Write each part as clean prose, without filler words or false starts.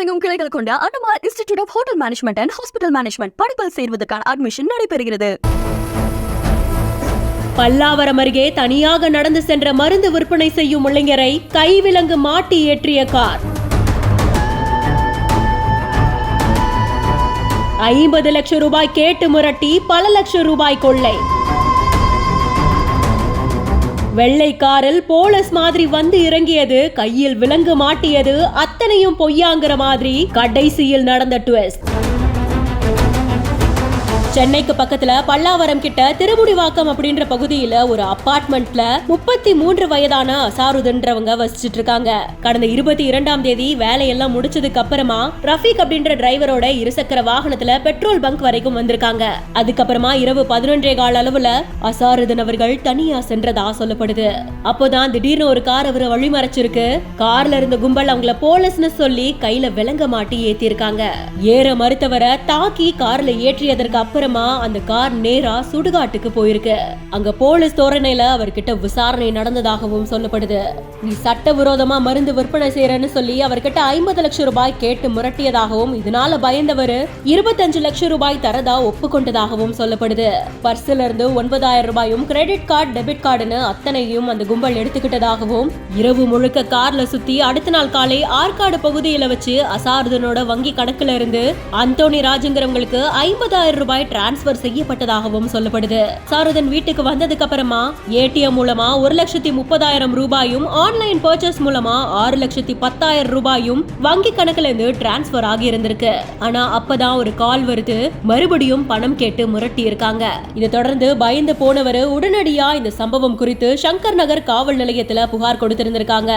தமிழகமெங்கும் கிளைகள் கொண்ட Annamalai institute of hotel management and hospital management படிப்பில் சேர்வதற்கான அட்மிஷன் நடைபெறுகிறது. பல்லாவரம் அருகே தனியாக நடந்து சென்ற மருந்து விற்பனை செய்யும் இளைஞரை கைவிலங்கு மாட்டி ஏற்றிய கார். 50 லட்சம் ரூபாய் கேட்டு மிரட்டி பல லட்சம் ரூபாய் கொள்ளை. வெள்ளை காரில் போலீஸ் மாதிரி வந்து இறங்கியது, கையில் விலங்கு மாட்டியது, அத்தனையும் பொய்யாங்கிற மாதிரி கடைசியில் நடந்த ட்விஸ்ட். சென்னைக்கு பக்கத்துல பல்லாவரம் கிட்ட திருமுடிவாக்கம் அப்படின்ற பகுதியில ஒரு அபார்ட்மெண்ட்ல 33 வயதான அசாருதன்றவங்க வசிச்சுட்டு இருக்காங்க. கடந்த 22ஆம் தேதி வேலையெல்லாம் முடிச்சதுக்கு அப்புறமா ரஃபீக் அப்படின்ற டிரைவரோட இருசக்கர வாகனத்துல பெட்ரோல் பங்க் வரைக்கும் வந்திருக்காங்க. அதுக்கப்புறமா இரவு 11:15 அளவுல அசாருதன் அவர்கள் தனியா சென்றதா சொல்லப்படுது. அப்போதான் திடீர்னு ஒரு கார் அவரை வழிமறைச்சிருக்கு. கார்ல இருந்த கும்பல் அவங்கள போலீஸ்னு சொல்லி கையில விலங்க மாட்டி ஏத்தி இருக்காங்க. ஏற மறுத்தவரை தாக்கி கார்ல ஏற்றியதற்கு அப்புறம் அந்த கார் நேரா சுடுகாட்டுக்கு போயிருக்கு. அங்க போலீஸ் தோரணையில அவர்கிட்ட விசாரணை நடந்ததாகவும் சொல்லப்படுது. நீ சட்டவிரோதமா மருந்து விற்பனை செய்யறன்னு சொல்லி அவர்கிட்ட 50 லட்சம் ரூபாய் கேட்டு மிரட்டியதாகவும், இதனால பயந்தவர் 25 லட்சம் ரூபாய் தரதா ஒப்புக்கொண்டதாகவும் சொல்லப்படுது. பர்ஸ்ல இருந்து 9,000 ரூபாயும் கிரெடிட் கார்டு, டெபிட் கார்டுன்னு அத்தனையும் அந்த கும்பல் எடுத்துக்கிட்டதாகவும், இரவு முழுக்க கார்ல சுத்தி அடுத்த நாள் காலை ஆற்காடு பகுதியில வச்சு அசாருதனோட வங்கி கணக்குல இருந்து அந்தோனி ராஜுங்கிறவங்களுக்கு 50,000 ரூபாய் டிரான்ஸ்பர் செய்யப்பட்டதாகவும் சொல்லப்படுது. சாருதன் வீட்டுக்கு வந்ததுக்கு அப்புறமா ஏடிஎம் மூலமா 1,30,000 ரூபாயும், ஆன்லைன் பர்ச்சேஸ் மூலமா 6,10,000 ரூபாயும் வங்கி கணக்குல இருந்து டிரான்ஸ்பர் ஆகி இருந்திருக்கு. ஆனா அப்பதான் ஒரு கால் வருது, மறுபடியும் பணம் கேட்டு மிரட்டி இருக்காங்க. இதை தொடர்ந்து பயந்து போனவர் உடனடியா இந்த சம்பவம் குறித்து சங்கர் நகர் காவல் நிலையத்துல புகார் கொடுத்திருந்திருக்காங்க.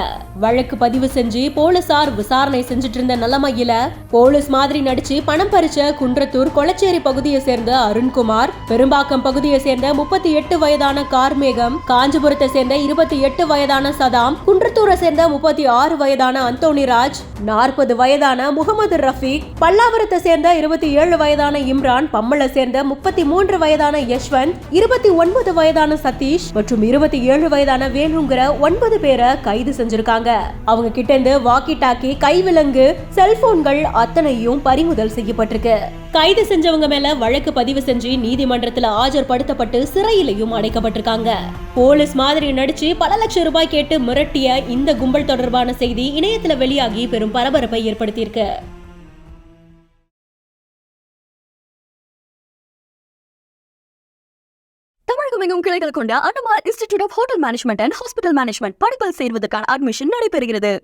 வழக்கு பதிவு செஞ்சு போலீசார் விசாரணை செஞ்சுட்டு இருந்த நிலைமையில போலீஸ் மாதிரி நடிச்சு பணம் பறிச்ச குன்றத்தூர் கொளச்சேரி பகுதியை சேர்ந்த அருண்குமார், பெரும்பாக்கம் பகுதியை சேர்ந்த 38 வயதான கார்மேகம், காஞ்சிபுரத்தை சேர்ந்த 28 வயதான சதாம், குன்றத்தூரை சேர்ந்த 36 வயதான அந்தோனிராஜ், 40 வயதான முகமது ரஃபீக், பல்லாவரத்தை சேர்ந்த 27 வயதான இம்ரான், பம்மளை சேர்ந்த 33 வயதான யஷ்வந்த், 29 வயதான சதீஷ் மற்றும் 27 வயதான வேணுங்கிற 9 பேரை கைது செஞ்சிருக்காங்க. அவங்க கிட்ட இருந்து வாக்கி டாக்கி, கைவிலங்கு, செல்போன்கள் அத்தனையும் பறிமுதல் செய்யப்பட்டிருக்கு. கைது செஞ்சவங்க மேல வழக்கு பதிவு செஞ்சு நீதிமன்றத்துல ஆஜர்படுத்தப்பட்டு சிறையிலையும் அடைக்கப்பட்டிருக்காங்க. போலீஸ் மாதிரி நடிச்சு பல லட்சம் ரூபாய் கேட்டு மிரட்டிய இந்த கும்பல் தொடர்பான செய்தி இணையத்துல வெளியாகி பெரும் பரபரப்பை ஏற்படுத்தியிருக்கு. தமிழகமெங்கும் கிளைகள் கொண்ட Annamalai institute of hotel management and hospital management படிப்பில் சேர்வதற்கான அட்மிஷன் நடைபெறுகிறது.